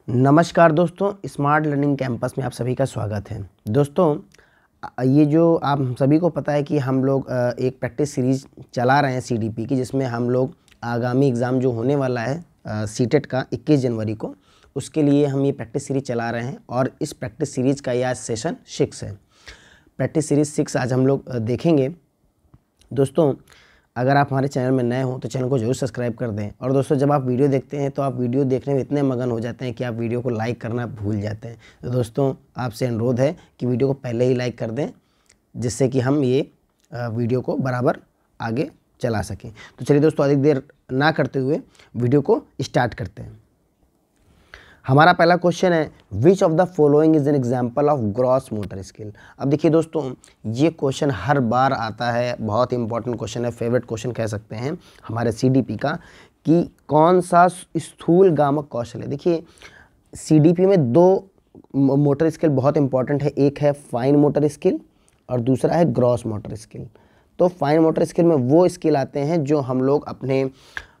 नमस्कार दोस्तों, smart learning campus में आप सभी का स्वागत है। दोस्तों, ये जो आप सभी को पता है कि हम लोग एक प्रैक्टिस सीरीज़ चला रहे हैं सीडीपी की, जिसमें हम लोग आगामी एग्ज़ाम जो होने वाला है सीटेट का 21 जनवरी को, उसके लिए हम ये प्रैक्टिस सीरीज़ चला रहे हैं। और इस प्रैक्टिस सीरीज़ का ये आज सेशन 6 है। प्रैक्टिस सीरीज़ 6 आज हम लोग देखेंगे। दोस्तों, अगर आप हमारे चैनल में नए हो तो चैनल को जरूर सब्सक्राइब कर दें। और दोस्तों, जब आप वीडियो देखते हैं तो आप वीडियो देखने में इतने मगन हो जाते हैं कि आप वीडियो को लाइक करना भूल जाते हैं। तो दोस्तों, आपसे अनुरोध है कि वीडियो को पहले ही लाइक कर दें, जिससे कि हम ये वीडियो को बराबर आगे चला सकें। तो चलिए दोस्तों, अधिक देर ना करते हुए वीडियो को स्टार्ट करते हैं। हमारा पहला क्वेश्चन है, विच of the following is an example of gross motor skill. अब देखिए दोस्तों, ये क्वेश्चन हर बार आता है, बहुत इंपॉर्टेंट क्वेश्चन है, फेवरेट क्वेश्चन कह सकते हैं हमारे सीडीपी का, कि कौन सा स्थूल गामक कौशल है। देखिए, सीडीपी में दो मोटर स्किल बहुत इंपॉर्टेंट है, एक है फाइन मोटर स्किल और दूसरा है ग्रॉस मोटर स्किल। तो फाइन मोटर स्किल में वो स्किल आते हैं जो हम लोग अपने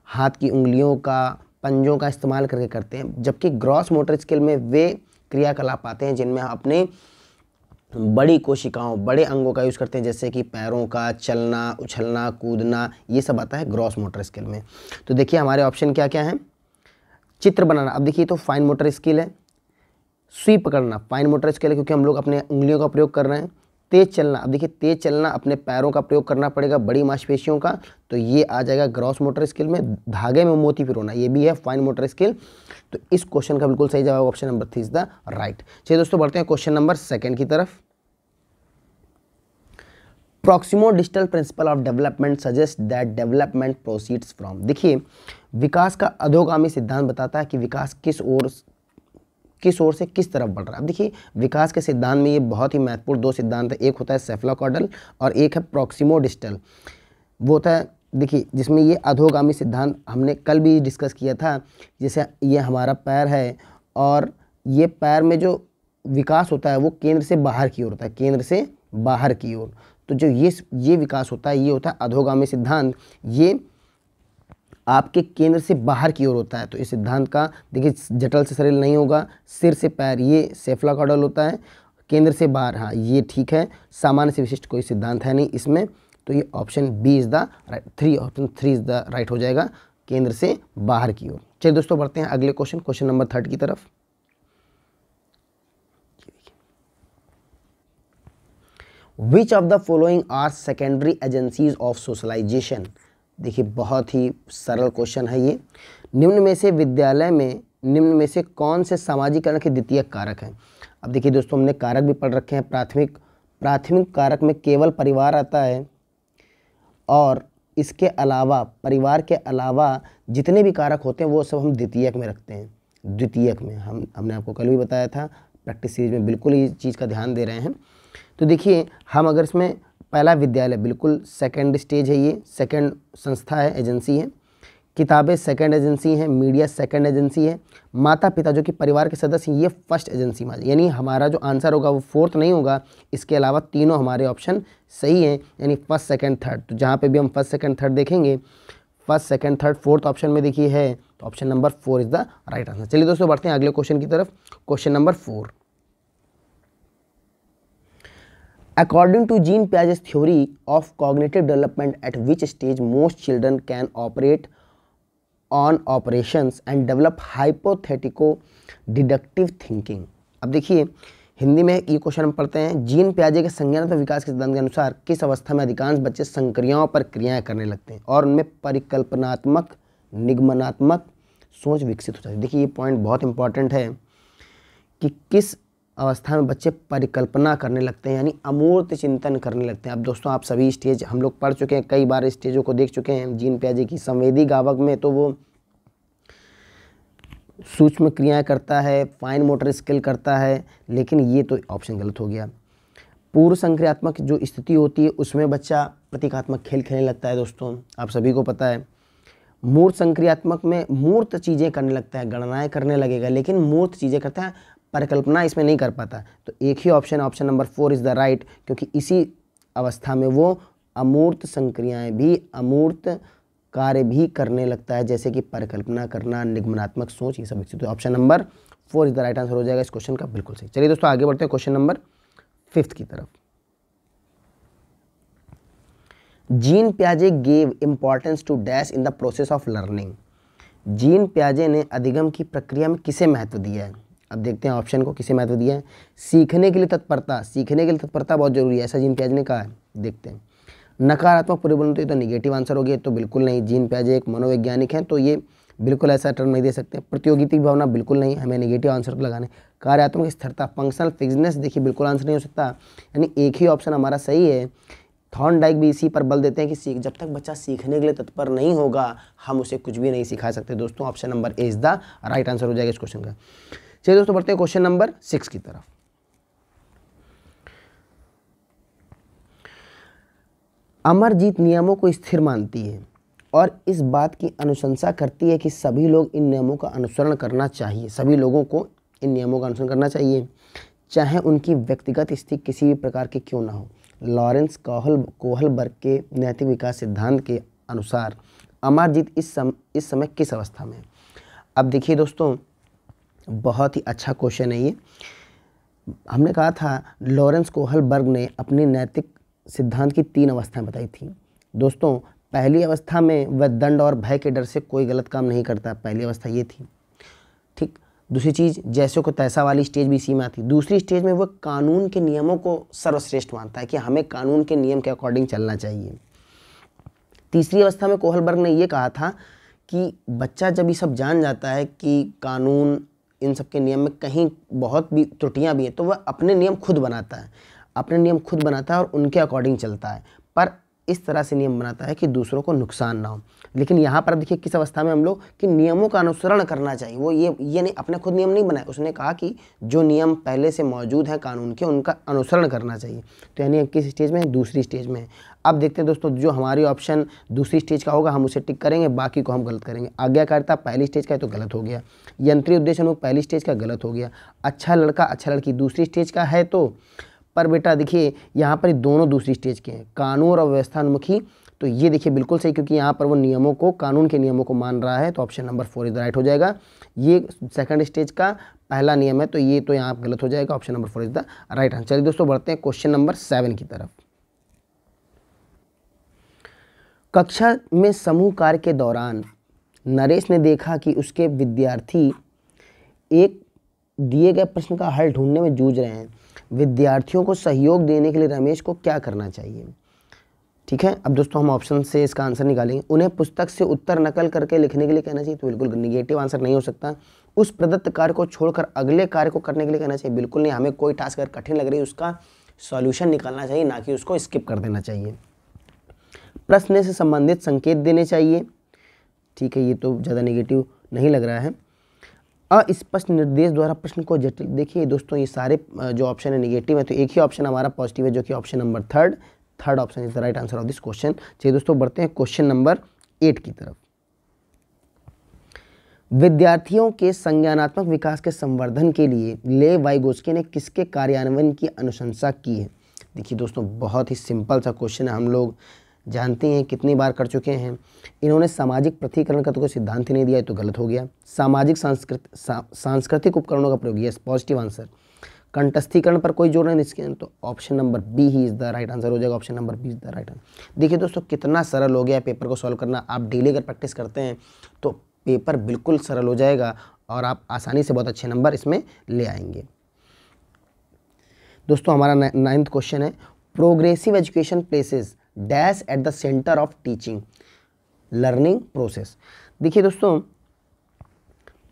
हाथ की उंगलियों का, पंजों का इस्तेमाल करके करते हैं, जबकि ग्रॉस मोटर स्किल में वे क्रियाकलाप आते हैं जिनमें हम अपने बड़ी कोशिकाओं, बड़े अंगों का यूज़ करते हैं, जैसे कि पैरों का चलना, उछलना, कूदना, ये सब आता है ग्रॉस मोटर स्किल में। तो देखिए हमारे ऑप्शन क्या क्या हैं। चित्र बनाना, अब देखिए तो फाइन मोटर स्किल है। सुई पकड़ना फाइन मोटर स्किल है, क्योंकि हम लोग अपने उंगलियों का प्रयोग कर रहे हैं। तेज़ चलना, अब देखिए तेज़ चलना अपने पैरों का प्रयोग करना पड़ेगा, बड़ी मांसपेशियों का, तो ये आ जाएगा ग्रॉस मोटर स्किल में। धागे में मोती पिरोना, ये भी है फाइन मोटर स्किल। तो इस क्वेश्चन का बिल्कुल सही जवाब option number 3 is the right. चलिए दोस्तों, बढ़ते हैं क्वेश्चन नंबर 2 की तरफ। Proximo distal principle of development suggest that development proceeds from. देखिए, विकास का अधोगामी सिद्धांत बताता है कि विकास किस ओर से किस तरफ बढ़ रहा है। अब देखिए, विकास के सिद्धांत में ये बहुत ही महत्वपूर्ण दो सिद्धांत है, एक होता है सेफलाकॉर्डल और एक है प्रॉक्सिमो डिस्टल। वो होता है, देखिए, जिसमें ये अधोगामी सिद्धांत हमने कल भी डिस्कस किया था। जैसे ये हमारा पैर है और ये पैर में जो विकास होता है वो केंद्र से बाहर की ओर होता है, केंद्र से बाहर की ओर। तो जो ये विकास होता है, ये होता है अधोगामी सिद्धांत, ये आपके केंद्र से बाहर की ओर होता है। तो इस सिद्धांत का देखिए, जटल से सरल नहीं होगा, सिर से पैर, ये सेफलाकॉर्डल होता है, केंद्र से बाहर, हाँ ये ठीक है। सामान्य से विशिष्ट कोई सिद्धांत है नहीं इसमें, तो ये option B is the right, option 3 is the right हो जाएगा, केंद्र से बाहर की ओर। चलिए दोस्तों, बढ़ते हैं अगले क्वेश्चन नंबर 3 की तरफ। Which of the following are secondary agencies of socialization. देखिए, बहुत ही सरल क्वेश्चन है ये। निम्न में से कौन से सामाजिकरण के द्वितीयक कारक हैं। अब देखिए दोस्तों, हमने कारक भी पढ़ रखे हैं। प्राथमिक कारक में केवल परिवार आता है, और इसके अलावा, परिवार के अलावा जितने भी कारक होते हैं वो सब हम द्वितीयक में रखते हैं। द्वितीयक में हमने आपको कल भी बताया था, प्रैक्टिस सीरीज में बिल्कुल इस चीज़ का ध्यान दे रहे हैं। तो देखिए, हम अगर इसमें पहला विद्यालय बिल्कुल सेकंड स्टेज है, ये सेकंड संस्था है, एजेंसी है। किताबें सेकंड एजेंसी हैं, मीडिया सेकंड एजेंसी है। माता पिता जो कि परिवार के सदस्य हैं, ये फर्स्ट एजेंसी में, यानी हमारा जो आंसर होगा वो फोर्थ नहीं होगा। इसके अलावा तीनों हमारे ऑप्शन सही हैं, यानी फर्स्ट सेकंड थर्ड। तो जहाँ पे भी हम फर्स्ट सेकंड थर्ड देखेंगे, first second third fourth option में देखिए है, तो option number 4 is the right answer. चलिए दोस्तों, बढ़ते हैं अगले क्वेश्चन की तरफ। Question number 4, according to Jean Piaget's theory of cognitive development, at which stage most children can operate on operations and develop hypothetico-deductive thinking। अब देखिए, हिंदी में ये क्वेश्चन हम पढ़ते हैं, जीन पियाजे के संज्ञानात्मक विकास के सिद्धांत के अनुसार किस अवस्था में अधिकांश बच्चे संक्रियाओं पर क्रियाएं करने लगते हैं और उनमें परिकल्पनात्मक, निगमनात्मक सोच विकसित हो जाती है। देखिए, ये पॉइंट बहुत इंपॉर्टेंट है कि किस अवस्था में बच्चे परिकल्पना करने लगते हैं, यानी अमूर्त चिंतन करने लगते हैं। अब दोस्तों, आप सभी स्टेज हम लोग पढ़ चुके हैं, कई बार स्टेजों को देख चुके हैं। जीन पियाजे की संवेदी गावक में तो वो सूक्ष्म क्रियाएं करता है, फाइन मोटर स्किल करता है, लेकिन ये तो ऑप्शन गलत हो गया। पूर्व संक्रियात्मक जो स्थिति होती है उसमें बच्चा प्रतीकात्मक खेल खेलने लगता है। दोस्तों, आप सभी को पता है। मूर्त संक्रियात्मक में मूर्त चीज़ें करने लगता है, गणनाएं करने लगेगा, लेकिन मूर्त चीज़ें करता है, परिकल्पना इसमें नहीं कर पाता। तो एक ही option number 4 is the right, क्योंकि इसी अवस्था में वो अमूर्त संक्रियाएं भी, अमूर्त कार्य भी करने लगता है, जैसे कि परिकल्पना करना, निगमनात्मक सोच, ये सब विकसित। तो option number 4 is the right answer हो जाएगा इस क्वेश्चन का, बिल्कुल सही। चलिए दोस्तों आगे बढ़ते हैं क्वेश्चन नंबर 5 की तरफ। जीन पियाजे gave importance to dash in the process of learning. Jean पियाजे ने अधिगम की प्रक्रिया में किसे महत्व दिया है? अब देखते हैं ऑप्शन को, किसे महत्व दिया है। सीखने के लिए तत्परता, सीखने के लिए तत्परता बहुत जरूरी है, ऐसा जीन पियाजे ने कहा है। देखते हैं। नकारात्मक परिवर्तन, तो निगेटिव आंसर हो गया, तो बिल्कुल नहीं। जीन पियाजे एक मनोवैज्ञानिक हैं, तो ये बिल्कुल ऐसा टर्म नहीं दे सकते। प्रतियोगिता की भावना, बिल्कुल नहीं, हमें नेगेटिव आंसर को लगाने। कार्यात्मक स्थिरता, फंक्शनल फिक्सनेस, देखिए बिल्कुल आंसर नहीं हो सकता, यानी एक ही ऑप्शन हमारा सही है। थॉर्नडाइक भी इसी पर बल देते हैं कि जब तक बच्चा सीखने के लिए तत्पर नहीं होगा, हम उसे कुछ भी नहीं सिखा सकते। दोस्तों option number A is the right answer हो जाएगा इस क्वेश्चन का। चलिए दोस्तों बढ़ते हैं क्वेश्चन नंबर 6 की तरफ। अमरजीत नियमों को स्थिर मानती है और इस बात की अनुशंसा करती है कि सभी लोग इन नियमों का अनुसरण करना चाहिए। सभी लोगों को इन नियमों का अनुसरण करना चाहिए, चाहे उनकी व्यक्तिगत स्थिति किसी भी प्रकार की क्यों ना हो। लॉरेंस कोहलबर्ग के नैतिक विकास सिद्धांत के अनुसार अमरजीत इस समय किस अवस्था में है? अब देखिए दोस्तों, बहुत ही अच्छा क्वेश्चन है ये। हमने कहा था लॉरेंस कोहलबर्ग ने अपनी नैतिक सिद्धांत की 3 अवस्थाएं बताई थी। दोस्तों पहली अवस्था में वह दंड और भय के डर से कोई गलत काम नहीं करता, पहली अवस्था ये थी, ठीक। दूसरी चीज़, जैसे को तैसा वाली स्टेज भी इसी में आती। दूसरी स्टेज में वह कानून के नियमों को सर्वश्रेष्ठ मानता है कि हमें कानून के नियम के अकॉर्डिंग चलना चाहिए। तीसरी अवस्था में कोहलबर्ग ने ये कहा था कि बच्चा जब ये सब जान जाता है कि कानून, इन सब के नियम में कहीं बहुत भी त्रुटियां भी हैं, तो वह अपने नियम खुद बनाता है, अपने नियम खुद बनाता है और उनके अकॉर्डिंग चलता है, पर इस तरह से नियम बनाता है कि दूसरों को नुकसान ना हो। लेकिन यहाँ पर देखिए किस अवस्था में हम लोग, कि नियमों का अनुसरण करना चाहिए। वो ये नहीं, अपने खुद नियम नहीं बनाए, उसने कहा कि जो नियम पहले से मौजूद हैं कानून के, उनका अनुसरण करना चाहिए। तो यानी किस स्टेज में है? दूसरी स्टेज में है। अब देखते हैं दोस्तों, जो हमारी ऑप्शन दूसरी स्टेज का होगा हम उसे टिक करेंगे, बाकी को हम गलत करेंगे। आज्ञाकारिता पहली स्टेज का है तो गलत हो गया। यंत्रीय उद्देश्य उन्मुख पहली स्टेज का, गलत हो गया। अच्छा लड़का अच्छा लड़की दूसरी स्टेज का है, तो पर बेटा देखिए यहाँ पर दोनों दूसरी स्टेज के हैं। कानून और व्यवस्थान्मुखी, तो ये देखिए बिल्कुल सही, क्योंकि यहाँ पर वो नियमों को, कानून के नियमों को मान रहा है, तो option number 4 is the right हो जाएगा। ये सेकंड स्टेज का पहला नियम है, तो ये तो यहाँ गलत हो जाएगा, option number 4 is the right answer. चलिए दोस्तों बढ़ते हैं क्वेश्चन नंबर 7 की तरफ। कक्षा में समूह कार्य के दौरान नरेश ने देखा कि उसके विद्यार्थी एक दिए गए प्रश्न का हल ढूंढने में जूझ रहे हैं। विद्यार्थियों को सहयोग देने के लिए रमेश को क्या करना चाहिए? ठीक है, अब दोस्तों हम ऑप्शन से इसका आंसर निकालेंगे। उन्हें पुस्तक से उत्तर नकल करके लिखने के लिए कहना चाहिए, तो बिल्कुल निगेटिव आंसर नहीं हो सकता। उस प्रदत्त कार्य को छोड़कर अगले कार्य को करने के लिए कहना चाहिए, बिल्कुल नहीं। हमें कोई टास्क अगर कठिन लग रही है उसका सॉल्यूशन निकालना चाहिए, ना कि उसको स्किप कर देना चाहिए। प्रश्न से संबंधित संकेत देने चाहिए, ठीक है, ये तो ज़्यादा नेगेटिव नहीं लग रहा है। अस्पष्ट निर्देश द्वारा प्रश्न को जटिल, देखिए दोस्तों ये सारे जो ऑप्शन है नेगेटिव है, तो एक ही ऑप्शन हमारा पॉजिटिव है, जो कि option number third option is the right answer of this question. चलिए दोस्तों बढ़ते हैं क्वेश्चन नंबर 8 की तरफ। विद्यार्थियों के संज्ञानात्मक विकास के संवर्धन के लिए लेव वाइगोस्की ने किसके कार्यान्वयन की अनुशंसा की है? देखिए दोस्तों बहुत ही सिंपल सा क्वेश्चन है, हम लोग जानते हैं, कितनी बार कर चुके हैं। इन्होंने सामाजिक पृथक्करण का तो कोई सिद्धांत ही नहीं दिया, तो गलत हो गया। सामाजिक सांस्कृतिक उपकरणों का प्रयोग, यस पॉजिटिव आंसर। कंटस्थीकरण पर कोई जोर नहीं इसके, तो ऑप्शन नंबर बी ही इज द राइट आंसर हो जाएगा, option number B is the right answer. देखिए दोस्तों कितना सरल हो गया पेपर को सॉल्व करना। आप डेली अगर प्रैक्टिस करते हैं तो पेपर बिल्कुल सरल हो जाएगा और आप आसानी से बहुत अच्छे नंबर इसमें ले आएंगे। दोस्तों हमारा 9th क्वेश्चन है, progressive education places dash at the centre of teaching learning process. देखिए दोस्तों,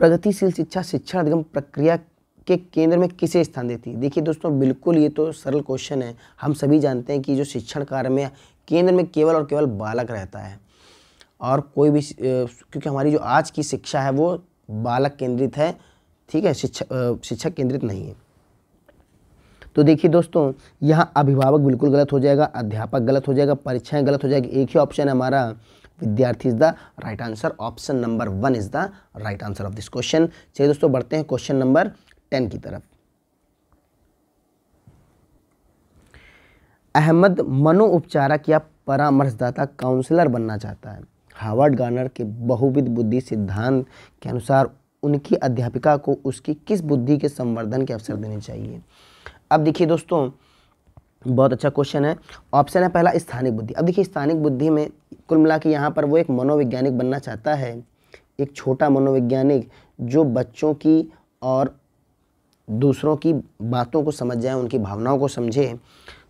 प्रगतिशील शिक्षा शिक्षण अधिगम प्रक्रिया के केंद्र में किसे स्थान देती है? देखिए दोस्तों बिल्कुल ये तो सरल क्वेश्चन है। हम सभी जानते हैं कि जो शिक्षण कार्य में केंद्र में केवल और केवल बालक रहता है, और कोई भी, क्योंकि हमारी जो आज की शिक्षा है वो बालक केंद्रित है, ठीक है, शिक्षक केंद्रित नहीं है। तो देखिए दोस्तों यहाँ अभिभावक बिल्कुल गलत हो जाएगा, अध्यापक गलत हो जाएगा, परीक्षाएं गलत हो जाएगी। एक ही ऑप्शन है हमारा, विद्यार्थी is the right answer, option number 1 is the right answer of this question. चलिए दोस्तों बढ़ते हैं क्वेश्चन नंबर 10 की तरफ। अहमद मनोउपचारक या परामर्शदाता काउंसलर बनना चाहता है। हार्वर्ड गार्नर के बहुविध बुद्धि सिद्धांत के अनुसार उनकी अध्यापिका को उसकी किस बुद्धि के संवर्धन के अवसर देने चाहिए। अब देखिए दोस्तों, बहुत अच्छा क्वेश्चन है। ऑप्शन है पहला स्थानिक बुद्धि। अब देखिए स्थानिक बुद्धि में कुल मिला के यहाँ पर वो एक मनोवैज्ञानिक बनना चाहता है, एक छोटा मनोवैज्ञानिक जो बच्चों की और दूसरों की बातों को समझ जाए, उनकी भावनाओं को समझे।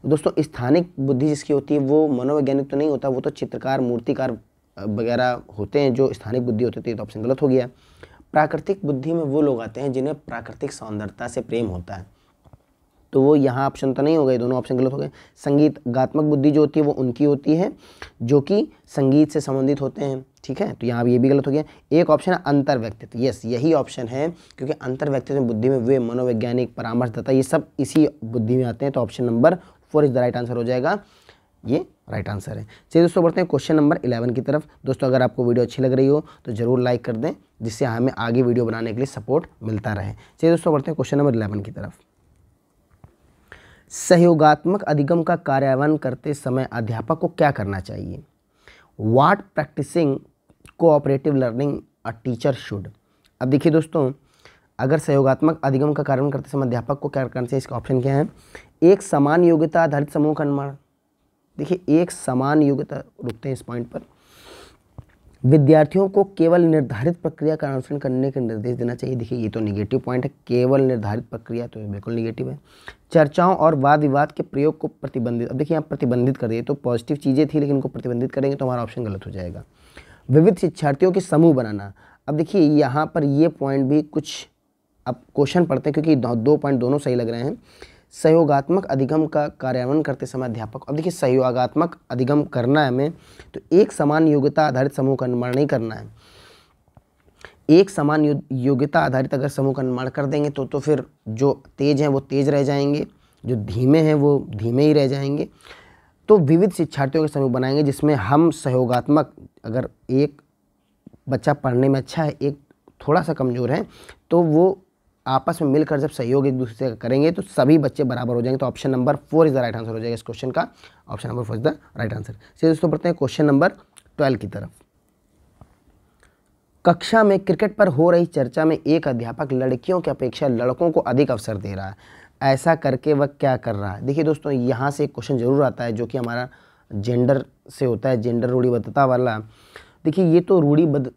दोस्तों स्थानिक बुद्धि जिसकी होती है वो मनोवैज्ञानिक तो नहीं होता, वो तो चित्रकार, मूर्तिकार वगैरह होते हैं जो स्थानिक बुद्धि होती है। तो ऑप्शन गलत हो गया। प्राकृतिक बुद्धि में वो लोग आते हैं जिन्हें प्राकृतिक सौंदर्यता से प्रेम होता है, तो वो यहाँ ऑप्शन तो नहीं हो गए, दोनों ऑप्शन गलत हो गए। संगीतगात्मक बुद्धि जो होती है वो उनकी होती है जो कि संगीत से संबंधित होते हैं, ठीक है, तो यहाँ ये भी गलत हो गया। एक ऑप्शन है अंतर व्यक्तित्व, यस यही ऑप्शन है, क्योंकि अंतर व्यक्तित्व बुद्धि में वे मनोवैज्ञानिक, परामर्शदाता, ये सब इसी बुद्धि में आते हैं। तो option number 4 is the right answer हो जाएगा, ये राइट आंसर है। चलिए दोस्तों बढ़ते हैं क्वेश्चन नंबर 11 की तरफ। दोस्तों अगर आपको वीडियो अच्छी लग रही हो तो ज़रूर लाइक कर दें, जिससे हमें आगे वीडियो बनाने के लिए सपोर्ट मिलता रहे। चलिए दोस्तों बढ़ते हैं क्वेश्चन नंबर 11 की तरफ। सहयोगात्मक अधिगम का कार्यान्वयन करते समय अध्यापक को क्या करना चाहिए? What practicing cooperative learning a teacher should. अब देखिए दोस्तों, अगर सहयोगात्मक अधिगम का कार्यान्वयन करते समय अध्यापक को क्या करना चाहिए, इसका ऑप्शन क्या है? एक समान योग्यता आधारित समूह का निर्माण। देखिए एक समान योग्यता, रुकते हैं इस पॉइंट पर। विद्यार्थियों को केवल निर्धारित प्रक्रिया का अनुसरण करने के निर्देश देना चाहिए। देखिए ये तो निगेटिव पॉइंट है, केवल निर्धारित प्रक्रिया, तो बिल्कुल निगेटिव है। चर्चाओं और वाद विवाद के प्रयोग को प्रतिबंधित। अब देखिए यहाँ प्रतिबंधित कर दिए, तो पॉजिटिव चीज़ें थी लेकिन उनको प्रतिबंधित करेंगे तो हमारा ऑप्शन गलत हो जाएगा। विविध शिक्षार्थियों के समूह बनाना। अब देखिए यहाँ पर ये पॉइंट भी कुछ, अब क्वेश्चन पढ़ते हैं क्योंकि 2 पॉइंट दोनों सही लग रहे हैं। सहयोगात्मक अधिगम का कार्यान्वयन करते समय अध्यापक, अब देखिए सहयोगात्मक अधिगम करना है हमें, तो एक समान योग्यता आधारित समूह का निर्माण नहीं करना है। एक समान योग्यता आधारित अगर समूह का निर्माण कर देंगे तो फिर जो तेज हैं वो तेज रह जाएंगे, जो धीमे हैं वो धीमे ही रह जाएंगे। तो विविध शिक्षार्थियों के समूह बनाएंगे जिसमें हम सहयोगात्मक, अगर एक बच्चा पढ़ने में अच्छा है, एक थोड़ा सा कमज़ोर है, तो वो आपस में मिलकर जब सहयोग एक दूसरे का करेंगे तो सभी बच्चे बराबर हो जाएंगे। तो option number 4 is the right answer हो जाएगा इस क्वेश्चन का। Option number 4 is the right answer. चलिए दोस्तों बढ़ते हैं क्वेश्चन नंबर 12 की तरफ। कक्षा में क्रिकेट पर हो रही चर्चा में एक अध्यापक लड़कियों की अपेक्षा लड़कों को अधिक अवसर दे रहा है, ऐसा करके वह क्या कर रहा है? देखिए दोस्तों यहाँ से एक क्वेश्चन जरूर आता है जो कि हमारा जेंडर से होता है, जेंडर रूढ़िबद्धता वाला। देखिए ये तो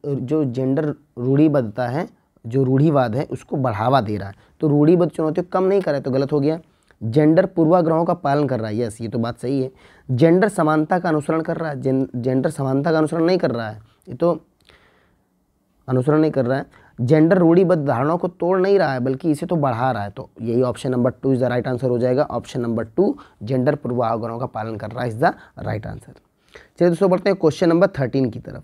जो जेंडर रूढ़िबद्धता है, जो रूढ़िवाद है, उसको बढ़ावा दे रहा है। तो रूढ़िबद्ध चुनौतियों कम नहीं कर रहा है, तो गलत हो गया। जेंडर पूर्वाग्रहों का पालन कर रहा है, यस ये तो बात सही है। जेंडर समानता का अनुसरण कर रहा है, जेंडर समानता का अनुसरण नहीं कर रहा है, ये तो अनुसरण नहीं कर रहा है। जेंडर रूढ़िबद्ध धारणाओं को तोड़ नहीं रहा है बल्कि इसे तो बढ़ा रहा है। तो यही option number 2 is the right answer हो जाएगा। ऑप्शन नंबर 2 जेंडर पूर्वाग्रहों का पालन कर रहा है इज द राइट आंसर। चलिए दोस्तों बढ़ते हैं क्वेश्चन नंबर 13 की तरफ।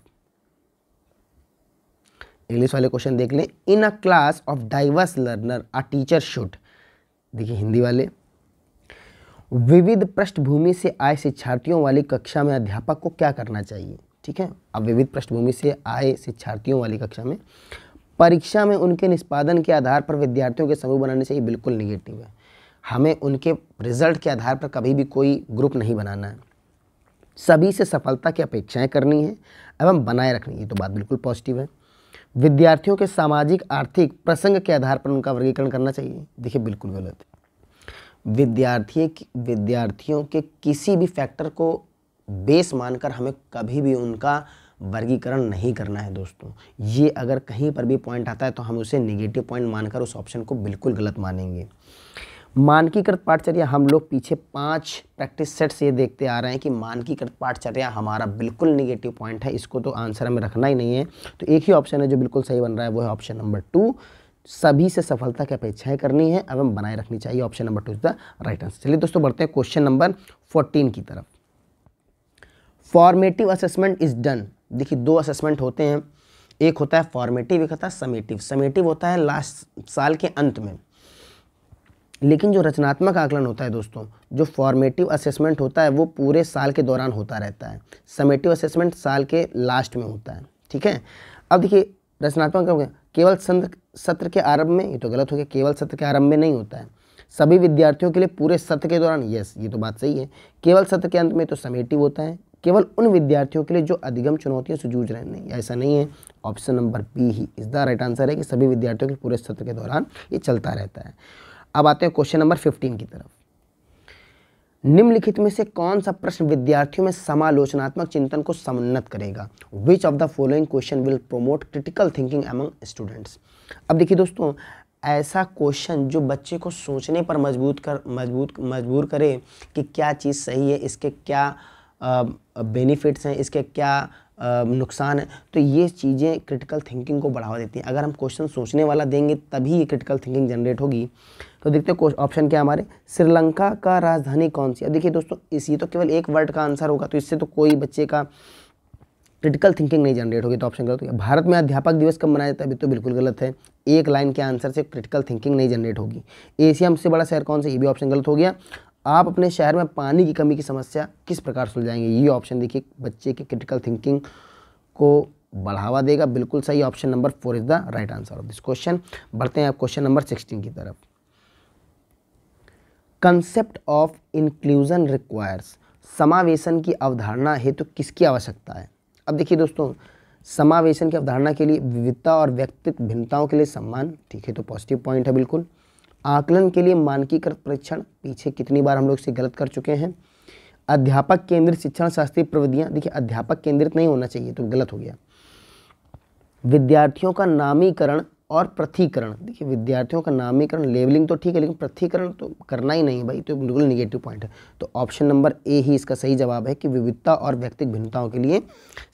इंग्लिश वाले क्वेश्चन देख लें। In a class of diverse learner a teacher should. देखिए हिंदी वाले, विविध पृष्ठभूमि से आए शिक्षार्थियों वाली कक्षा में अध्यापक को क्या करना चाहिए? ठीक है, अब विविध पृष्ठभूमि से आए शिक्षार्थियों वाली कक्षा में परीक्षा में उनके निष्पादन के आधार पर विद्यार्थियों के समूह बनाने चाहिए, बिल्कुल निगेटिव है। हमें उनके रिजल्ट के आधार पर कभी भी कोई ग्रुप नहीं बनाना है। सभी से सफलता की अपेक्षाएं करनी है एवं बनाए रखनी, ये तो बात बिल्कुल पॉजिटिव है। विद्यार्थियों के सामाजिक आर्थिक प्रसंग के आधार पर उनका वर्गीकरण करना चाहिए, देखिए बिल्कुल गलत है। विद्यार्थियों के किसी भी फैक्टर को बेस मानकर हमें कभी भी उनका वर्गीकरण नहीं करना है दोस्तों। ये अगर कहीं पर भी पॉइंट आता है तो हम उसे नेगेटिव पॉइंट मानकर उस ऑप्शन को बिल्कुल गलत मानेंगे। मानकीकृत पाठचर्या, हम लोग पीछे 5 प्रैक्टिस सेट से ये देखते आ रहे हैं कि मानकीकृत पाठचर्या हमारा बिल्कुल नेगेटिव पॉइंट है, इसको तो आंसर हमें रखना ही नहीं है। तो एक ही ऑप्शन है जो बिल्कुल सही बन रहा है, वो है ऑप्शन नंबर 2, सभी से सफलता की अपेक्षाएं करनी है एवं बनाए रखनी चाहिए। Option number 2 is the right answer. चलिए दोस्तों बढ़ते हैं क्वेश्चन नंबर 14 की तरफ। Formative assessment is done. देखिए 2 असेसमेंट होते हैं, एक होता है फॉर्मेटिव, एक होता है समेटिव। समेटिव होता है लास्ट साल के अंत में, लेकिन जो रचनात्मक आकलन होता है दोस्तों, जो फॉर्मेटिव असेसमेंट होता है वो पूरे साल के दौरान होता रहता है। समेटिव असेसमेंट साल के लास्ट में होता है, ठीक है। अब देखिए रचनात्मक केवल सत्र के आरंभ में, ये तो गलत हो गया, केवल सत्र के आरंभ में नहीं होता है। सभी विद्यार्थियों के लिए पूरे सत्र के दौरान, यस ये तो बात सही है। केवल सत्र के अंत में तो समेटिव होता है, केवल उन विद्यार्थियों के लिए जो अधिगम चुनौतियों से जूझ रहे हैं। नहीं, ऐसा नहीं है। ऑप्शन नंबर बी ही इज द राइट आंसर है कि सभी विद्यार्थियों के पूरे सत्र के दौरान ये चलता रहता है। अब आते हैं क्वेश्चन नंबर 15 की तरफ। निम्नलिखित में से कौन सा प्रश्न विद्यार्थियों में समालोचनात्मक चिंतन को समुन्नत करेगा? विच of the following question will promote critical thinking among students? अब देखिए दोस्तों, ऐसा क्वेश्चन जो बच्चे को सोचने पर मजबूर करे कि क्या चीज़ सही है, इसके क्या बेनिफिट्स हैं, इसके क्या नुकसान है, तो ये चीज़ें क्रिटिकल थिंकिंग को बढ़ावा देती हैं। अगर हम क्वेश्चन सोचने वाला देंगे तभी ये क्रिटिकल थिंकिंग जनरेट होगी। तो देखते हैं ऑप्शन क्या हमारे, श्रीलंका का राजधानी कौन सी है? देखिए दोस्तों, ये तो केवल एक वर्ड का आंसर होगा, तो इससे तो कोई बच्चे का क्रिटिकल थिंकिंग नहीं जनरेट होगी, तो ऑप्शन गलत हो गया। भारत में अध्यापक दिवस कब मनाया जाता है? अभी तो बिल्कुल गलत है। एक लाइन के आंसर से क्रिटिकल थिंकिंग नहीं जनरेट होगी। एशिया से बड़ा शहर कौन सा? ये भी ऑप्शन गलत हो गया। आप अपने शहर में पानी की कमी की समस्या किस प्रकार सुलझाएंगे? ये ऑप्शन देखिए बच्चे के क्रिटिकल थिंकिंग को बढ़ावा देगा। बिल्कुल सही, option number 4 is the right answer of this question. बढ़ते हैं आप क्वेश्चन नंबर 16 की तरफ। कंसेप्ट ऑफ इंक्लूजन रिक्वायर्स, समावेशन की अवधारणा हेतु किसकी आवश्यकता है? अब देखिए दोस्तों, समावेशन की अवधारणा के लिए विविधता और व्यक्तिगत भिन्नताओं के लिए सम्मान, ठीक है, तो पॉजिटिव पॉइंट है बिल्कुल। आकलन के लिए मानकीकृत परीक्षण, पीछे कितनी बार हम लोग इसे गलत कर चुके हैं। अध्यापक केंद्रित शिक्षण शास्त्रीय प्रविधियां, देखिए अध्यापक केंद्रित नहीं होना चाहिए, तो गलत हो गया। विद्यार्थियों का नामीकरण और पृथकीकरण, देखिए विद्यार्थियों का नामीकरण, लेवलिंग तो ठीक है, लेकिन पृथकीकरण तो करना ही नहीं है भाई, तो बिल्कुल निगेटिव पॉइंट है। तो ऑप्शन नंबर ए ही इसका सही जवाब है कि विविधता और व्यक्तिगत भिन्नताओं के लिए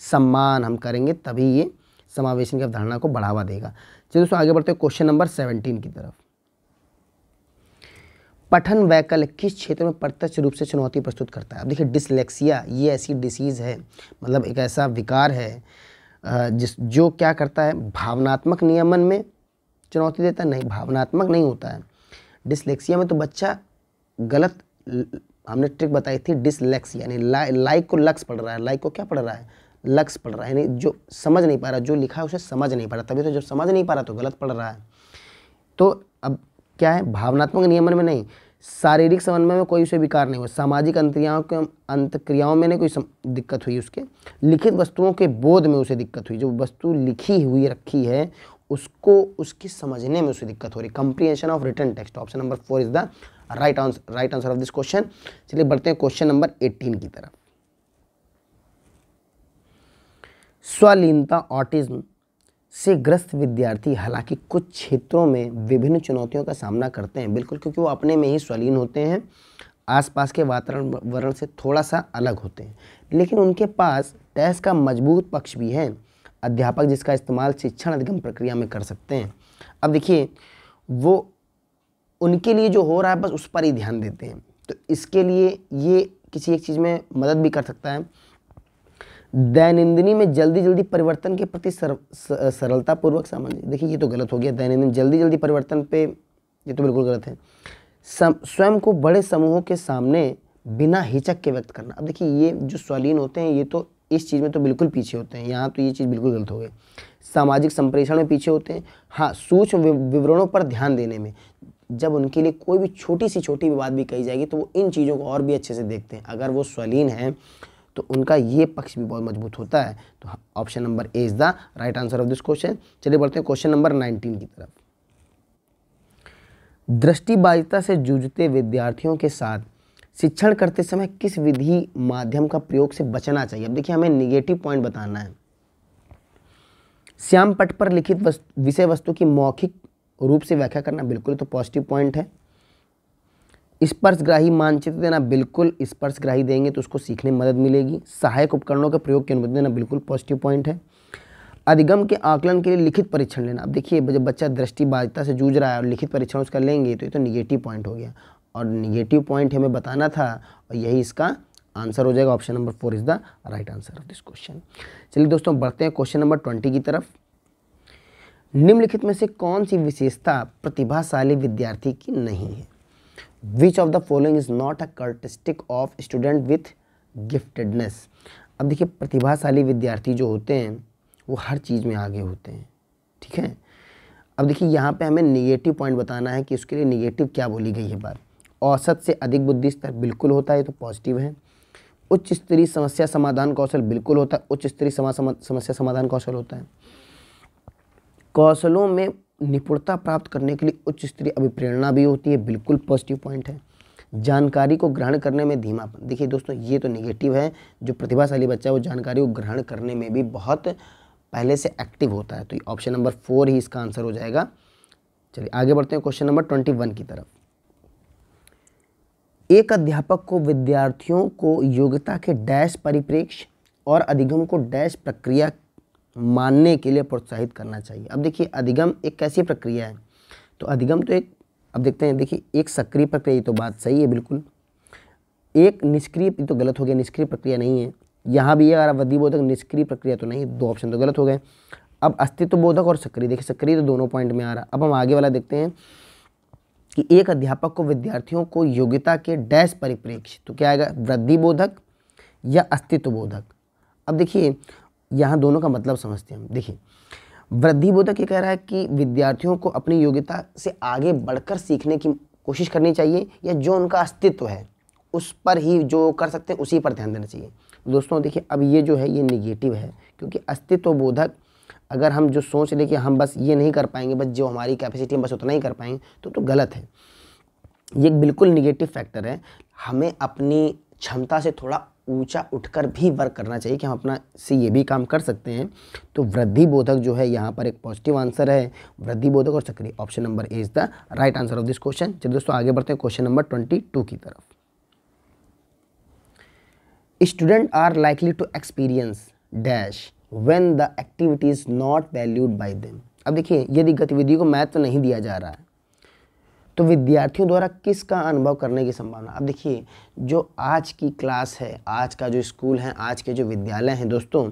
सम्मान हम करेंगे, तभी ये समावेशन की अवधारणा को बढ़ावा देगा। चलिए दोस्तों आगे बढ़ते हैं क्वेश्चन नंबर 17 की तरफ। पठन वैकल्य किस क्षेत्र में प्रत्यक्ष रूप से चुनौती प्रस्तुत करता है? अब देखिए डिसलेक्सिया ये ऐसी डिसीज़ है, मतलब एक ऐसा विकार है जो क्या करता है, भावनात्मक नियमन में चुनौती देता है? नहीं, भावनात्मक नहीं होता है। डिसलेक्सिया में तो बच्चा गलत, हमने ट्रिक बताई थी, डिसलेक्सिया यानी लाइक को लक्स पढ़ रहा है, लाइक को क्या पढ़ रहा है, लक्स पढ़ रहा है, यानी जो समझ नहीं पा रहा, जो लिखा है उसे समझ नहीं पा रहा, तभी तो जब समझ नहीं पा रहा तो गलत पढ़ रहा है। तो अब क्या है, भावनात्मक नियमन में नहीं, शारीरिक समन्वय में कोई उसे विकार नहीं हुआ, सामाजिक अंतक्रियाओं में नहीं कोई दिक्कत हुई, उसके लिखित वस्तुओं के बोध में उसे दिक्कत हुई, जो वस्तु लिखी हुई रखी है उसको उसकी समझने में उसे दिक्कत हो रही, comprehension of written text. Option number 4 is the right answer of this question. चलिए बढ़ते हैं क्वेश्चन नंबर 18 की तरफ। स्वलीनता ऑटिज्म से ग्रस्त विद्यार्थी हालांकि कुछ क्षेत्रों में विभिन्न चुनौतियों का सामना करते हैं, बिल्कुल, क्योंकि वो अपने में ही स्वलीन होते हैं, आसपास के वातावरण से थोड़ा सा अलग होते हैं, लेकिन उनके पास टेस्ट का मजबूत पक्ष भी है, अध्यापक जिसका इस्तेमाल शिक्षण अधिगम प्रक्रिया में कर सकते हैं। अब देखिए वो उनके लिए जो हो रहा है बस उस पर ही ध्यान देते हैं, तो इसके लिए ये किसी एक चीज़ में मदद भी कर सकता है। दैनंदिनी में जल्दी परिवर्तन के प्रति सरलतापूर्वक सामंजस्य, देखिए ये तो गलत हो गया, दैनंदिन जल्दी परिवर्तन पे ये तो बिल्कुल गलत है। स्वयं को बड़े समूहों के सामने बिना हिचक के व्यक्त करना, अब देखिए ये जो स्वलीन होते हैं ये तो इस चीज़ में तो बिल्कुल पीछे होते हैं, यहाँ तो ये चीज़ बिल्कुल गलत हो गई। सामाजिक संप्रेषण में पीछे होते हैं, हाँ सूक्ष्म विवरणों पर ध्यान देने में, जब उनके लिए कोई भी छोटी भी बात भी कही जाएगी तो वो इन चीज़ों को और भी अच्छे से देखते हैं। अगर वो स्वलीन है तो उनका ये पक्ष भी बहुत मजबूत होता है। तो option number A is the right answer of this question. चलिए बढ़ते हैं क्वेश्चन नंबर 19 की तरफ। दृष्टिबाधिता से जूझते विद्यार्थियों के साथ शिक्षण करते समय किस विधि माध्यम का प्रयोग से बचना चाहिए? अब देखिए हमें निगेटिव पॉइंट बताना है। श्याम पट पर लिखित विषय वस्तु की मौखिक रूप से व्याख्या करना, बिल्कुल तो पॉजिटिव पॉइंट है। स्पर्शग्राही मानचित्र देना, बिल्कुल स्पर्शग्राही देंगे तो उसको सीखने में मदद मिलेगी। सहायक उपकरणों के प्रयोग की अनुमति देना, बिल्कुल पॉजिटिव पॉइंट है। अधिगम के आकलन के लिए लिखित परीक्षण लेना, अब देखिए जब बच्चा दृष्टिबाधिता से जूझ रहा है और लिखित परीक्षण उसका लेंगे तो ये तो निगेटिव पॉइंट हो गया, और निगेटिव पॉइंट हमें बताना था और यही इसका आंसर हो जाएगा। Option number 4 is the right answer of this question. चलिए दोस्तों बढ़ते हैं क्वेश्चन नंबर 20 की तरफ। निम्नलिखित में से कौन सी विशेषता प्रतिभाशाली विद्यार्थी की नहीं है? Which of the following is not a characteristic of student with giftedness? अब देखिए प्रतिभाशाली विद्यार्थी जो होते हैं वो हर चीज़ में आगे होते हैं, ठीक है। अब देखिए यहाँ पे हमें निगेटिव पॉइंट बताना है कि उसके लिए निगेटिव क्या बोली गई है बात। औसत से अधिक बुद्धि स्तर, बिल्कुल होता है तो पॉजिटिव है। उच्च स्तरीय समस्या समाधान कौशल बिल्कुल होता है, उच्च स्तरीय समस्या समाधान कौशल होता है। कौशलों में निपुणता प्राप्त करने के लिए उच्च स्तरीय अभिप्रेरणा भी होती है, बिल्कुल पॉजिटिव पॉइंट है। जानकारी को ग्रहण करने में धीमापन, देखिए दोस्तों ये तो निगेटिव है। जो प्रतिभाशाली बच्चा है वो जानकारी को ग्रहण करने में भी बहुत पहले से एक्टिव होता है, तो ऑप्शन नंबर 4 ही इसका आंसर हो जाएगा। चलिए आगे बढ़ते हैं क्वेश्चन नंबर 21 की तरफ। एक अध्यापक को विद्यार्थियों को योग्यता के डैश परिप्रेक्ष्य और अधिगम को डैश प्रक्रिया मानने के लिए प्रोत्साहित करना चाहिए। अब देखिए अधिगम एक कैसी प्रक्रिया है, तो अधिगम तो एक, अब देखते हैं, देखिए एक सक्रिय प्रक्रिया, तो बात सही है बिल्कुल। एक निष्क्रिय, तो गलत हो गया, निष्क्रिय प्रक्रिया नहीं है। यहाँ भी अगर अवधिबोधक निष्क्रिय प्रक्रिया तो नहीं, 2 ऑप्शन तो गलत हो गए। अब अस्तित्व बोधक और सक्रिय, देखिए सक्रिय तो दोनों पॉइंट में आ रहा। अब हम आगे वाला देखते हैं कि एक अध्यापक को विद्यार्थियों को योग्यता के डैश परिप्रेक्ष्य, तो क्या आएगा, वृद्धि बोधक या अस्तित्व बोधक। अब देखिए यहाँ दोनों का मतलब समझते हैं हम। देखिए वृद्धि बोधक ये कह रहा है कि विद्यार्थियों को अपनी योग्यता से आगे बढ़कर सीखने की कोशिश करनी चाहिए, या जो उनका अस्तित्व है उस पर ही जो कर सकते हैं उसी पर ध्यान देना चाहिए। दोस्तों देखिए अब ये जो है ये निगेटिव है, क्योंकि अस्तित्व बोधक अगर हम जो सोच लें कि हम बस ये नहीं कर पाएंगे, बस जो हमारी कैपेसिटी है बस उतना ही कर पाएंगे, तो गलत है। ये बिल्कुल निगेटिव फैक्टर है। हमें अपनी क्षमता से थोड़ा ऊंचा उठकर भी वर्क करना चाहिए कि हम अपना से ये भी काम कर सकते हैं। तो वृद्धि बोधक जो है यहाँ पर एक पॉजिटिव आंसर है। वृद्धि बोधक और सक्रिय, option number A is the right answer of this question. चलिए दोस्तों आगे बढ़ते हैं क्वेश्चन नंबर 22 की तरफ। Student are likely to experience dash when the activity is not valued by them. अब देखिए यदि गतिविधि को महत्व नहीं दिया जा रहा है तो विद्यार्थियों द्वारा किसका अनुभव करने की संभावना। अब देखिए जो आज की क्लास है, आज का जो स्कूल है, आज के जो विद्यालय हैं दोस्तों,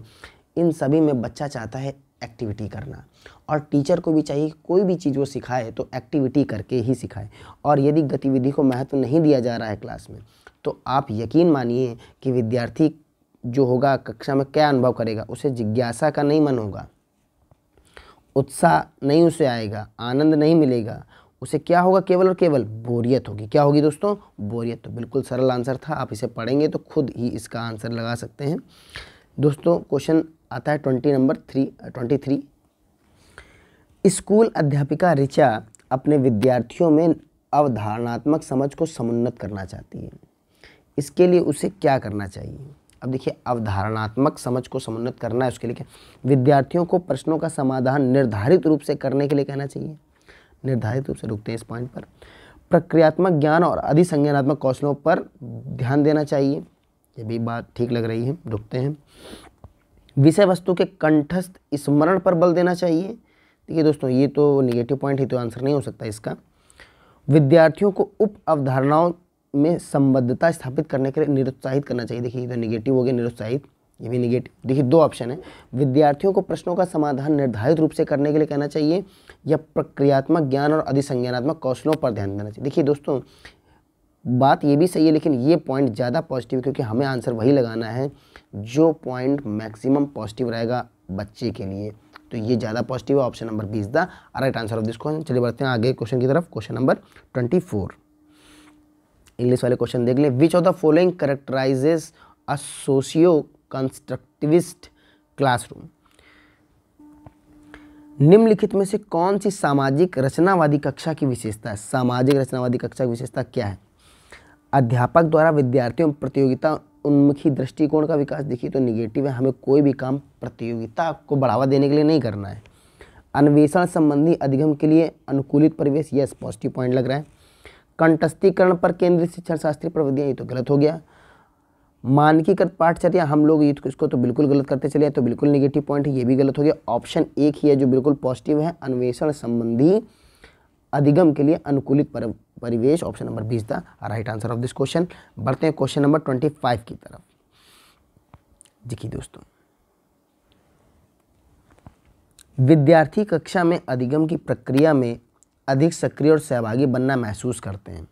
इन सभी में बच्चा चाहता है एक्टिविटी करना, और टीचर को भी चाहिए कोई भी चीज़ वो सिखाए तो एक्टिविटी करके ही सिखाए। और यदि गतिविधि को महत्व नहीं दिया जा रहा है क्लास में, तो आप यकीन मानिए कि विद्यार्थी जो होगा कक्षा में क्या अनुभव करेगा, उसे जिज्ञासा का नहीं मन होगा, उत्साह नहीं उसे आएगा, आनंद नहीं मिलेगा, उसे क्या होगा, केवल और केवल बोरियत होगी। क्या होगी दोस्तों, बोरियत। तो बिल्कुल सरल आंसर था, आप इसे पढ़ेंगे तो खुद ही इसका आंसर लगा सकते हैं। दोस्तों क्वेश्चन आता है 23। स्कूल अध्यापिका ऋचा अपने विद्यार्थियों में अवधारणात्मक समझ को समुन्नत करना चाहती है। इसके लिए उसे क्या करना चाहिए। अब देखिए अवधारणात्मक समझ को समुन्नत करना है, उसके लिए क्या, विद्यार्थियों को प्रश्नों का समाधान निर्धारित रूप से करने के लिए कहना चाहिए। निर्धारित रूप से रुकते हैं इस पॉइंट पर। प्रक्रियात्मक ज्ञान और अधिसंज्ञानात्मक कौशलों पर ध्यान देना चाहिए, ये भी बात ठीक लग रही है, रुकते हैं। विषय वस्तु के कंठस्थ स्मरण पर बल देना चाहिए। देखिए दोस्तों ये तो निगेटिव पॉइंट ही, तो आंसर नहीं हो सकता इसका। विद्यार्थियों को उप अवधारणाओं में संबद्धता स्थापित करने के लिए निरुत्साहित करना चाहिए। देखिए ये तो निगेटिव हो गया, निरुत्साहित, ये भी निगेटिव। देखिए 2 ऑप्शन है, विद्यार्थियों को प्रश्नों का समाधान निर्धारित रूप से करने के लिए कहना चाहिए, या प्रक्रियात्मक ज्ञान और अधिसंज्ञानात्मक कौशलों पर ध्यान देना चाहिए। देखिए दोस्तों बात ये भी सही है, लेकिन ये पॉइंट ज़्यादा पॉजिटिव है, क्योंकि हमें आंसर वही लगाना है जो पॉइंट मैक्सिमम पॉजिटिव रहेगा बच्चे के लिए, तो ये ज़्यादा पॉजिटिव है। Option number 20 the right answer of this question. चलिए बढ़ते हैं आगे क्वेश्चन की तरफ। क्वेश्चन नंबर 24, इंग्लिश वाले क्वेश्चन देख लें। विच of the following कैरेक्टराइजेस a socio constructivist classroom. निम्नलिखित में से कौन सी सामाजिक रचनावादी कक्षा की विशेषता है। सामाजिक रचनावादी कक्षा की विशेषता क्या है। अध्यापक द्वारा विद्यार्थियों में प्रतियोगिता उन्मुखी दृष्टिकोण का विकास। देखिए तो निगेटिव है, हमें कोई भी काम प्रतियोगिता को बढ़ावा देने के लिए नहीं करना है। अन्वेषण संबंधी अधिगम के लिए अनुकूलित परिवेश, यस पॉजिटिव पॉइंट लग रहा है। कंठस्थीकरण पर केंद्रित शिक्षण शास्त्रीय प्रविधियाँ, ये तो गलत हो गया। मानकीकृत पाठचर्या, हम लोग इसको तो बिल्कुल गलत करते चले, तो बिल्कुल नेगेटिव पॉइंट है, ये भी गलत हो गया। ऑप्शन 1 ही है जो बिल्कुल पॉजिटिव है, अन्वेषण संबंधी अधिगम के लिए अनुकूलित परिवेश, option number 20 the right answer of this question. बढ़ते हैं क्वेश्चन नंबर 25 की तरफ। देखिए दोस्तों विद्यार्थी कक्षा में अधिगम की प्रक्रिया में अधिक सक्रिय और सहभागी बनना महसूस करते हैं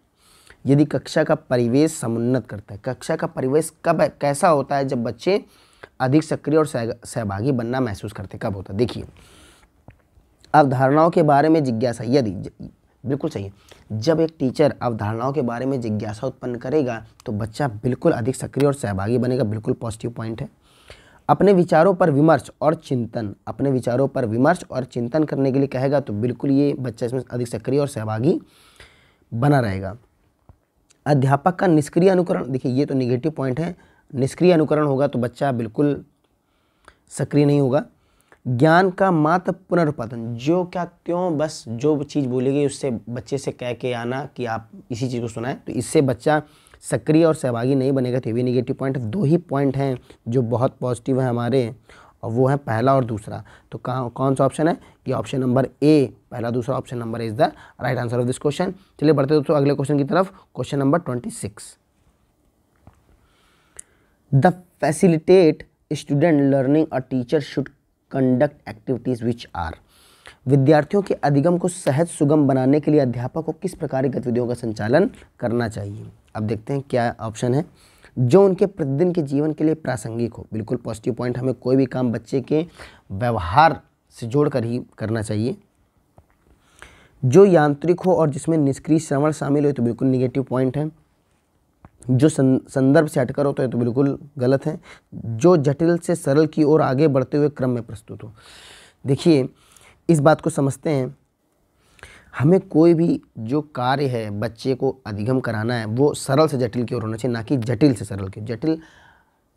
यदि कक्षा का परिवेश समुन्नत करता है। कक्षा का परिवेश कब कैसा होता है, जब बच्चे अधिक सक्रिय और सहभागी बनना महसूस करते हैं, कब होता है। देखिए अवधारणाओं के बारे में जिज्ञासा, यदि बिल्कुल सही है। जब एक टीचर अवधारणाओं के बारे में जिज्ञासा उत्पन्न करेगा तो बच्चा बिल्कुल अधिक सक्रिय और सहभागी बनेगा, बिल्कुल पॉजिटिव पॉइंट है। अपने विचारों पर विमर्श और चिंतन करने के लिए कहेगा तो बिल्कुल ये बच्चा इसमें अधिक सक्रिय और सहभागी बना रहेगा। अध्यापक का निष्क्रिय अनुकरण, देखिए ये तो निगेटिव पॉइंट है, निष्क्रिय अनुकरण होगा तो बच्चा बिल्कुल सक्रिय नहीं होगा। ज्ञान का मात्र पुनरुत्पादन, जो क्या त्यों बस जो चीज़ बोली गई उससे बच्चे से कह के आना कि आप इसी चीज़ को सुनाएं, तो इससे बच्चा सक्रिय और सहभागी नहीं बनेगा, तो ये भी निगेटिव पॉइंट है। 2 ही पॉइंट हैं जो बहुत पॉजिटिव है हमारे, और वो है पहला और दूसरा। तो कौन सा ऑप्शन है? ये ऑप्शन नंबर ए, पहला दूसरा option number is the right answer of this question. चलिए बढ़ते दोस्तों अगले क्वेश्चन की तरफ, question number 26। The facilitate student learning a teacher should conduct activities which are. विद्यार्थियों के अधिगम को सहज सुगम बनाने के लिए अध्यापक को किस प्रकार की गतिविधियों का संचालन करना चाहिए? अब देखते हैं क्या ऑप्शन है। जो उनके प्रतिदिन के जीवन के लिए प्रासंगिक हो, बिल्कुल पॉजिटिव पॉइंट, हमें कोई भी काम बच्चे के व्यवहार से जोड़कर ही करना चाहिए। जो यांत्रिक हो और जिसमें निष्क्रिय श्रवण शामिल हो तो बिल्कुल निगेटिव पॉइंट है। जो संदर्भ से हटकर हो तो ये तो बिल्कुल गलत है। जो जटिल से सरल की ओर आगे बढ़ते हुए क्रम में प्रस्तुत हो, देखिए इस बात को समझते हैं, हमें कोई भी जो कार्य है बच्चे को अधिगम कराना है वो सरल से जटिल की ओर होना चाहिए, ना कि जटिल से सरल की।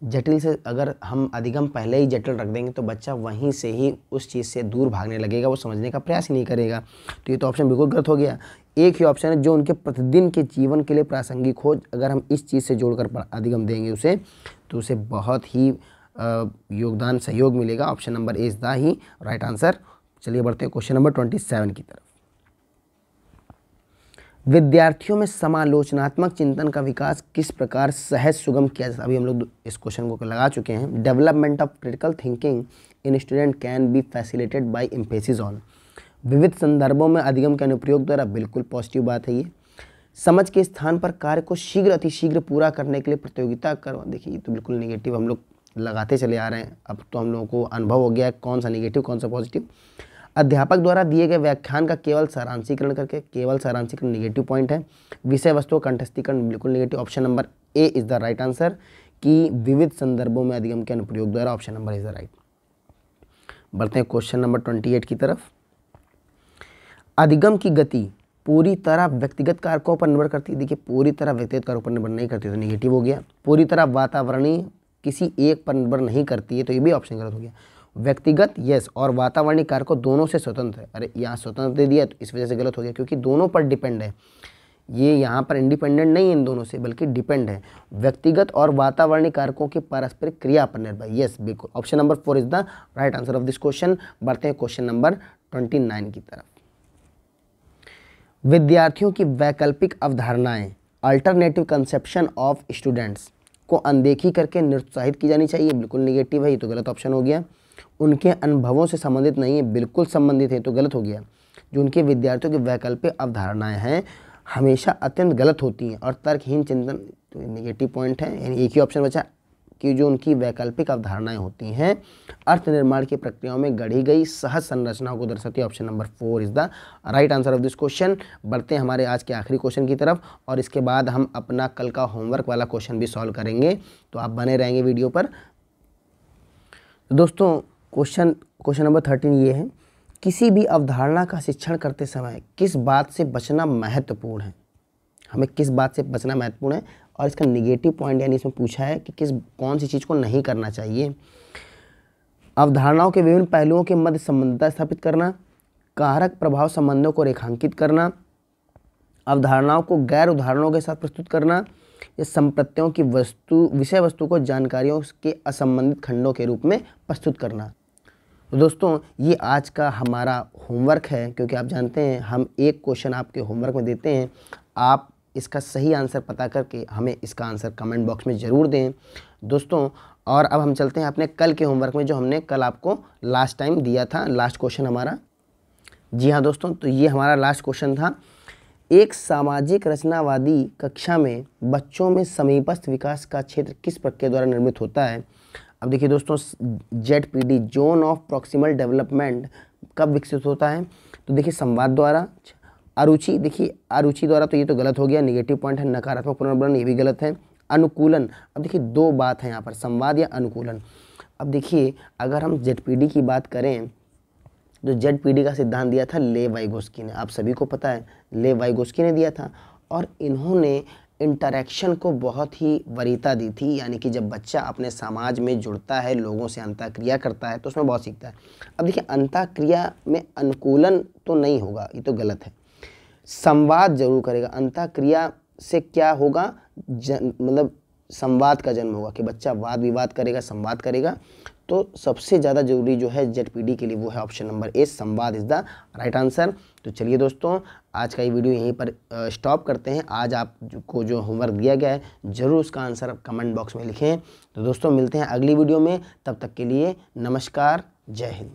जटिल से अगर हम अधिगम पहले ही जटिल रख देंगे तो बच्चा वहीं से ही उस चीज़ से दूर भागने लगेगा, वो समझने का प्रयास ही नहीं करेगा। तो ये तो ऑप्शन बिल्कुल गलत हो गया। एक ही ऑप्शन है जो उनके प्रतिदिन के जीवन के लिए प्रासंगिक हो, अगर हम इस चीज़ से जोड़कर अधिगम देंगे उसे तो उसे बहुत ही योगदान सहयोग मिलेगा। Option number A is the he right answer. चलिए बढ़ते हैं क्वेश्चन नंबर 27 की तरफ। विद्यार्थियों में समालोचनात्मक चिंतन का विकास किस प्रकार सहज सुगम किया जाता है? अभी हम लोग इस क्वेश्चन को लगा चुके हैं। Development of critical thinking in student can be facilitated bye emphasis on. विविध संदर्भों में अधिगम के अनुप्रयोग द्वारा, बिल्कुल पॉजिटिव बात है ये। समझ के स्थान पर कार्य को शीघ्र अतिशीघ्र पूरा करने के लिए प्रतियोगिता करवा, देखिए ये तो बिल्कुल निगेटिव हम लोग लगाते चले आ रहे हैं, अब तो हम लोगों को अनुभव हो गया है कौन सा निगेटिव कौन सा पॉजिटिव। अध्यापक द्वारा दिए गए व्याख्यान का केवल सारांशीकरण करके, केवल सारांशीकरण निगेटिव पॉइंट है। विषय वस्तु कंठस्थीकरण बिल्कुल negative. Option number A is the right answer कि विविध संदर्भों में अधिगम के अनुप्रयोग द्वारा, option number is the right. बढ़ते हैं क्वेश्चन नंबर 28 की तरफ। अधिगम की गति पूरी तरह व्यक्तिगत कारकों पर निर्भर करती है, देखिए पूरी तरह व्यक्तिगत कारकों पर निर्भर नहीं करती तो निगेटिव हो गया। पूरी तरह वातावरणीय किसी एक पर निर्भर नहीं करती है तो ये भी ऑप्शन गलत हो गया। व्यक्तिगत यस और वातावरणीय कारकों दोनों से स्वतंत्र है, अरे यहाँ स्वतंत्र दे दिया तो इस वजह से गलत हो गया क्योंकि दोनों पर डिपेंड है, ये यहाँ पर इंडिपेंडेंट नहीं है इन दोनों से बल्कि डिपेंड है। व्यक्तिगत और वातावरणीय कारकों की पारस्परिक क्रिया पर निर्भर, यस बिल्कुल option number 4 is the right answer of this question. बढ़ते हैं क्वेश्चन नंबर 29 की तरफ। विद्यार्थियों की वैकल्पिक अवधारणाएं अल्टरनेटिव कंसेप्शन ऑफ स्टूडेंट्स को अनदेखी करके निरुत्साहित की जानी चाहिए, बिल्कुल निगेटिव है, ये तो गलत ऑप्शन हो गया। उनके अनुभवों से संबंधित नहीं है, बिल्कुल संबंधित है तो गलत हो गया। जो उनके विद्यार्थियों की वैकल्पिक अवधारणाएं हैं हमेशा अत्यंत गलत होती हैं और तर्कहीन चिंतन, तो निगेटिव पॉइंट है, यानी एक ही ऑप्शन बचा कि जो उनकी वैकल्पिक अवधारणाएं होती हैं अर्थ निर्माण की प्रक्रियाओं में गढ़ी गई सहज संरचनाओं को दर्शाती है। Option number 4 is the right answer of this question. बढ़ते हैं हमारे आज के आखिरी क्वेश्चन की तरफ और इसके बाद हम अपना कल का होमवर्क वाला क्वेश्चन भी सॉल्व करेंगे, तो आप बने रहेंगे वीडियो पर। दोस्तों क्वेश्चन नंबर 13 ये है, किसी भी अवधारणा का शिक्षण करते समय किस बात से बचना महत्वपूर्ण है? हमें किस बात से बचना महत्वपूर्ण है और इसका निगेटिव पॉइंट यानी इसमें पूछा है कि कौन सी चीज़ को नहीं करना चाहिए। अवधारणाओं के विभिन्न पहलुओं के मध्य संबंधता स्थापित करना, कारक प्रभाव संबंधों को रेखांकित करना, अवधारणाओं को गैर उदाहरणों के साथ प्रस्तुत करना, या संप्रत्ययों की विषय वस्तु को जानकारियों के असंबंधित खंडों के रूप में प्रस्तुत करना। तो दोस्तों ये आज का हमारा होमवर्क है, क्योंकि आप जानते हैं हम एक क्वेश्चन आपके होमवर्क में देते हैं, आप इसका सही आंसर पता करके हमें इसका आंसर कमेंट बॉक्स में ज़रूर दें दोस्तों। और अब हम चलते हैं अपने कल के होमवर्क में, जो हमने कल आपको लास्ट टाइम दिया था, लास्ट क्वेश्चन हमारा। जी हाँ दोस्तों, तो ये हमारा लास्ट क्वेश्चन था। एक सामाजिक रचनावादी कक्षा में बच्चों में समीपस्थ विकास का क्षेत्र किस प्रक्रिया द्वारा निर्मित होता है? अब देखिए दोस्तों, ZPD zone of proximal development कब विकसित होता है? तो देखिए संवाद द्वारा, अरुचि, देखिए अरुचि द्वारा तो ये तो गलत हो गया, नेगेटिव पॉइंट है। नकारात्मक पुनर्वर्ण ये भी गलत है। अनुकूलन, अब देखिए दो बात है यहाँ पर, संवाद या अनुकूलन। अब देखिए अगर हम जेडपीडी की बात करें, जो जेडपीडी का सिद्धांत दिया था ले वाइगोस्की ने, आप सभी को पता है ले वाइगोस्की ने दिया था। और इन्होंने इंटरेक्शन को बहुत ही वरीयता दी थी, यानी कि जब बच्चा अपने समाज में जुड़ता है, लोगों से अंतःक्रिया करता है तो उसमें बहुत सीखता है। अब देखिए अंतःक्रिया में अनुकूलन तो नहीं होगा, ये तो गलत है, संवाद जरूर करेगा। अंतःक्रिया से क्या होगा, मतलब संवाद का जन्म होगा कि बच्चा वाद विवाद करेगा, संवाद करेगा। तो सबसे ज़्यादा जरूरी जो है जेडपीडी के लिए वो है ऑप्शन नंबर ए, संवाद इज़ द राइट आंसर। तो चलिए दोस्तों, आज का ये वीडियो यहीं पर स्टॉप करते हैं। आज आपको जो होमवर्क दिया गया है ज़रूर उसका आंसर कमेंट बॉक्स में लिखें। तो दोस्तों मिलते हैं अगली वीडियो में, तब तक के लिए नमस्कार, जय हिंद।